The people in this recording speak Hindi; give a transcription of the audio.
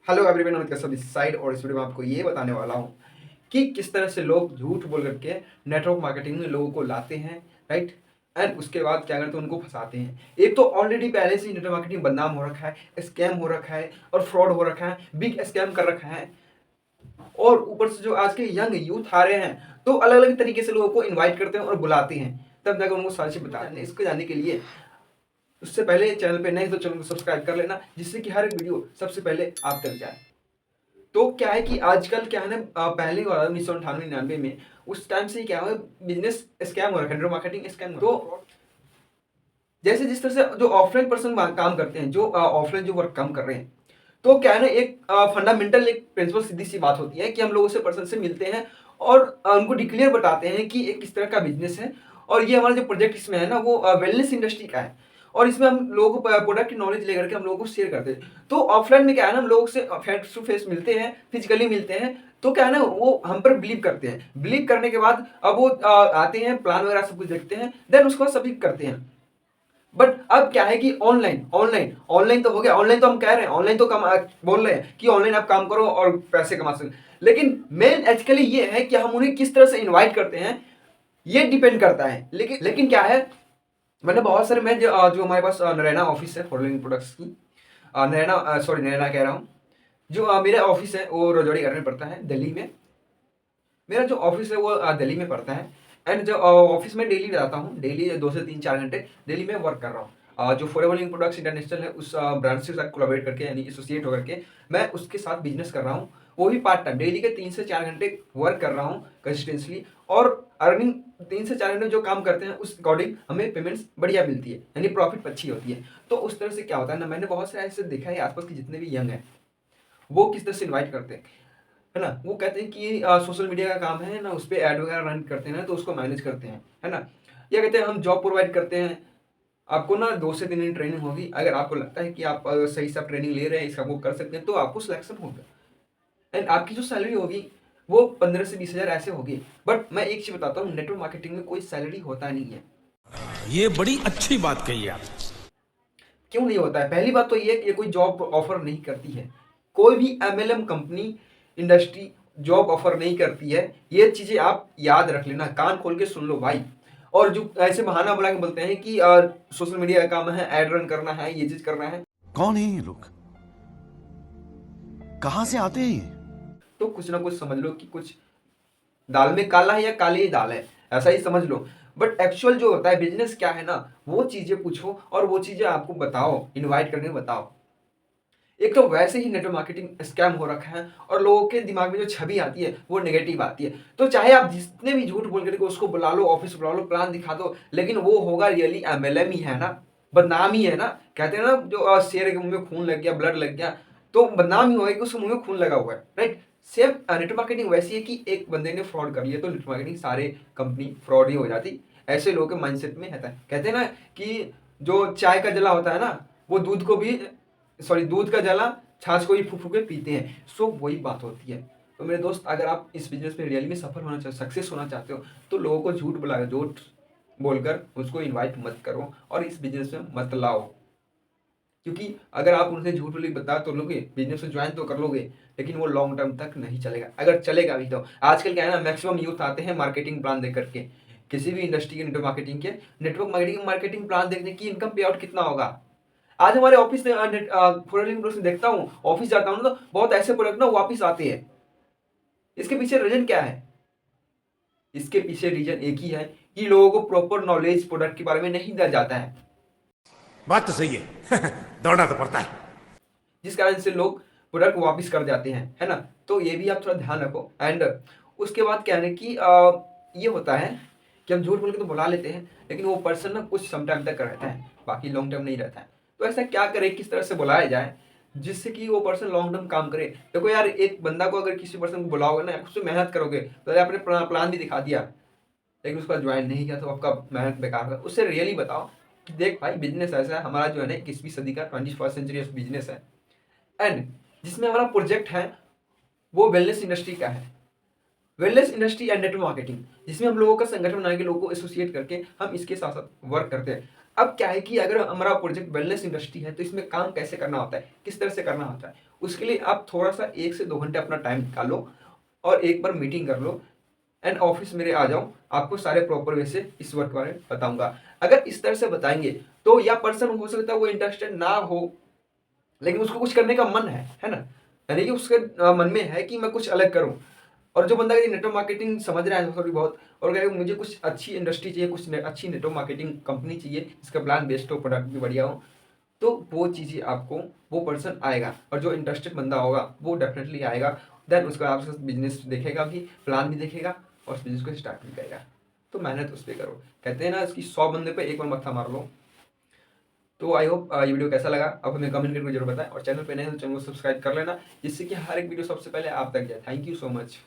हेलो एवरीवन, अमित कश्यप इस साइड और इस वीडियो में आपको ये बताने वाला हूँ कि किस तरह से लोग झूठ बोल करके नेटवर्क मार्केटिंग में लोगों को लाते हैं, राइट। एंड उसके बाद क्या करते हैं, उनको फंसाते हैं। एक तो ऑलरेडी पहले से नेटवर्क मार्केटिंग बदनाम हो रखा है, स्कैम हो रखा है और फ्रॉड हो रखा है, बिग स्कैम कर रखा है। और ऊपर से जो आज के यंग यूथ आ रहे हैं तो अलग अलग तरीके से लोगों को इन्वाइट करते हैं और बुलाते हैं, तब जाकर उनको सारी चीज बताते हैं। इसको जानने के लिए उससे पहले चैनल पे नए तो चैनल को सब्सक्राइब कर लेना, जिससे कि हर एक वीडियो सबसे पहले आप तक जाए। तो क्या है कि आजकल क्या है ना, पहले हुआ 1998-99 में, उस टाइम से क्या हुआ, बिजनेस स्कैम हो रहा है, नेटवर्क मार्केटिंग स्कैम। तो जैसे जिस तरह से जो ऑफलाइन पर्सन काम करते हैं, जो ऑफलाइन जो वर्क काम कर रहे हैं, तो क्या है ना, एक फंडामेंटल एक प्रिंसिपल सीधी सी बात होती है कि हम लोगों से पर्सन से मिलते हैं और उनको डिक्लेयर बताते हैं कि एक किस तरह का बिजनेस है। और ये हमारा जो प्रोजेक्ट इसमें है ना, वो वेलनेस इंडस्ट्री का है। और इसमें हम लोगों को प्रोडक्ट की नॉलेज लेकर के हम लोगों को शेयर करते हैं। तो ऑफलाइन में क्या है ना, हम लोगों से फेस टू फेस मिलते हैं, फिजिकली मिलते हैं। तो क्या है ना, वो हम पर बिलीव करते हैं। बिलीव करने के बाद अब वो आते हैं, प्लान वगैरह सब कुछ देखते हैं, देन उसके बाद सभी करते हैं। बट अब क्या है कि ऑनलाइन ऑनलाइन ऑनलाइन तो हो गया। ऑनलाइन तो हम कह रहे हैं, ऑनलाइन तो बोल रहे हैं कि ऑनलाइन आप काम करो और पैसे कमा सकते, लेकिन मेन एक्चुअली ये है कि हम उन्हें किस तरह से इनवाइट करते हैं, ये डिपेंड करता है। लेकिन क्या है, मैंने बहुत सारे, मैं जो हमारे पास नरैना ऑफिस है फॉलोइंग प्रोडक्ट्स की, नरैना सॉरी नरैना कह रहा हूँ, जो मेरा ऑफिस है वो रजौड़ी घर में पड़ता है, दिल्ली में। मेरा जो ऑफिस है वो दिल्ली में पड़ता है। एंड जो ऑफिस में डेली जाता हूँ, डेली 2 से 3 4 घंटे डेली में वर्क कर रहा हूँ। जो फॉरएवर लिंक प्रोडक्ट्स इंटरनेशनल है, उस ब्रांड से साथ कोलैबोरेट करके, यानी एसोसिएट होकर के मैं उसके साथ बिजनेस कर रहा हूँ। वो भी पार्ट टाइम, डेली के 3 से 4 घंटे वर्क कर रहा हूँ कंसिस्टेंसली। और अर्निंग 3 से 4 घंटे जो काम करते हैं उस अकॉर्डिंग हमें पेमेंट्स बढ़िया मिलती है, यानी प्रॉफिट अच्छी होती है। तो उस तरह से क्या होता है ना, मैंने बहुत सारे ऐसे देखा है आसपास के जितने भी यंग हैं, वो किस तरह से इन्वाइट करते हैं, है ना। वो कहते हैं कि सोशल मीडिया का काम है ना, उस पर ऐड वगैरह रन करते हैं ना, तो उसको मैनेज करते हैं, है ना। या कहते हैं हम जॉब प्रोवाइड करते हैं, आपको ना 2 से 3 दिन ट्रेनिंग होगी, अगर आपको लगता है कि आप सही से ट्रेनिंग ले रहे हैं, इसका वो कर सकते हैं, तो आपको सिलेक्शन होगा। एंड आपकी जो सैलरी होगी वो 15 से 20 हज़ार ऐसे होगी। बट मैं एक चीज बताता हूँ, नेटवर्क मार्केटिंग में कोई सैलरी होता नहीं है। ये बड़ी अच्छी बात कही आप। क्यों नहीं होता है? पहली बात तो ये है कि ये कोई जॉब ऑफर नहीं करती है। कोई भी MLM company, industry job offer नहीं करती है। ये चीजें आप याद रख लेना, कान खोल के सुन लो भाई। और जो ऐसे बहाना बना के बोलते हैं कि सोशल मीडिया का काम है, एड रन करना है, ये चीज करना है, कौन है ये लोग? कहां से आते हैं ये? तो कुछ ना कुछ समझ लो कि कुछ दाल में काला है या काली ही दाल है, ऐसा ही समझ लो। बट एक्चुअल जो होता है बिजनेस क्या है ना, वो चीजें पूछो और वो चीजें आपको बताओ, इन्वाइट करके बताओ। एक तो वैसे ही नेटवर्क मार्केटिंग स्कैम हो रखा है और लोगों के दिमाग में जो छवि आती है वो नेगेटिव आती है। तो चाहे आप जितने भी झूठ बोल करके उसको बुला लो, ऑफिस बुला लो, प्लान दिखा दो, लेकिन वो होगा रियली एमएलएम ही है ना, बदनाम ही है ना। कहते हैं ना, जो शेर के मुंह में खून लग गया, ब्लड लग गया, तो बदनाम ही होगा कि उसके मुंह में खून लगा हुआ है, राइट। सेम नेटवर्क मार्केटिंग वैसी है कि एक बंदे ने फ्रॉड कर लिया तो नेटवर्क मार्केटिंग सारे कंपनी फ्रॉड ही हो जाती। ऐसे लोगों के माइंडसेट में रहता है। कहते हैं ना कि जो चाय का जला होता है ना, वो दूध को भी, सॉरी, दूध का जला छाछ को ही फूक फूक के पीते हैं। सो वही बात होती है। तो मेरे दोस्त, अगर आप इस बिजनेस में रियली में सफल होना चाहते, सक्सेस होना चाहते हो, तो लोगों को झूठ बोलकर उसको इनवाइट मत करो और इस बिजनेस में मत लाओ। क्योंकि अगर आप उनसे झूठ बोली बता तो लोगे, बिजनेस में ज्वाइन तो कर लोगे, लेकिन वो लॉन्ग टर्म तक नहीं चलेगा। अगर चलेगा भी तो आजकल क्या है ना, मैक्सिमम यूथ आते हैं मार्केटिंग प्लान देख करके, किसी भी इंडस्ट्री के नेटवर्क मार्केटिंग प्लान देखने की इनकम पे आउट कितना होगा। आज हमारे ऑफिस में प्रोडक्ट में देखता हूँ, ऑफिस जाता हूँ तो बहुत ऐसे प्रोडक्ट ना वापिस आते हैं। इसके पीछे रीजन क्या है? इसके पीछे रीजन एक ही है कि लोगों को प्रॉपर नॉलेज प्रोडक्ट के बारे में नहीं दिया जाता है, बात तो सही है। दौड़ना तो पड़ता है। जिस कारण से लोग प्रोडक्ट वापस कर जाते हैं, है ना। तो ये भी आप थोड़ा ध्यान रखो। एंड उसके बाद क्या है कि ये होता है कि हम झूठ बोल के तो बुला लेते हैं, लेकिन वो पर्सन ना कुछ सम टाइम तक रहता है, बाकी लॉन्ग टर्म नहीं रहता है। तो ऐसा क्या करें, किस तरह से बुलाया जाए जिससे कि वो पर्सन लॉन्ग टर्म काम करे। देखो यार, एक बंदा को अगर किसी पर्सन को बुलाओगे ना, उससे मेहनत करोगे, तो आपने प्लान भी दिखा दिया लेकिन उसका ज्वाइन नहीं किया, तो आपका मेहनत बेकार है। उससे रियली बताओ कि देख भाई, बिजनेस ऐसा है हमारा, जो है ना 21वीं सदी का 21st सेंचुरी बिजनेस है। एंड जिसमें हमारा प्रोजेक्ट है वो वेलनेस इंडस्ट्री का है, wellness industry and network marketing, जिसमें हम लोगों का संगठन बना के लोगों को एसोसिएट करके हम इसके साथ साथ वर्क करते हैं। अब क्या है कि अगर हमारा प्रोजेक्ट वेलनेस इंडस्ट्री है तो इसमें काम कैसे करना होता है, किस तरह से करना होता है, उसके लिए आप थोड़ा सा 1 से 2 घंटे अपना टाइम निकालो और एक बार मीटिंग कर लो एंड ऑफिस मेरे आ जाओ, आपको सारे प्रॉपर वे से इस वर्क के बारे में बताऊंगा। अगर इस तरह से बताएंगे तो या पर्सन हो सकता है वो इंटरेस्टेड ना हो, लेकिन उसको कुछ करने का मन है ना, यानी कि उसके मन में है कि मैं कुछ अलग करूं। और जो बंदा नेटवर्क मार्केटिंग समझ रहा है थोड़ी बहुत और कहे मुझे कुछ अच्छी इंडस्ट्री चाहिए, कुछ अच्छी नेटवर्क मार्केटिंग कंपनी चाहिए जिसका प्लान बेस्ट हो, प्रोडक्ट भी बढ़िया हो, तो वो चीज़ें आपको वो पर्सन आएगा। और जो इंटरेस्टेड बंदा होगा वो डेफिनेटली आएगा। देन उसका आपसे बिजनेस देखेगा, कि प्लान भी देखेगा और उस बिजनेस को स्टार्ट भी करेगा। तो मेहनत उस पर करो। कहते हैं ना इसकी 100 बंदे पे एक बार मत्था मार लो। तो आई होप ये वीडियो कैसा लगा आप हमें कमेंट करके जरूर बताएं, और चैनल पे नए हैं तो चैनल को सब्सक्राइब कर लेना, जिससे कि हर एक वीडियो सबसे पहले आप तक जाए। Thank you so much.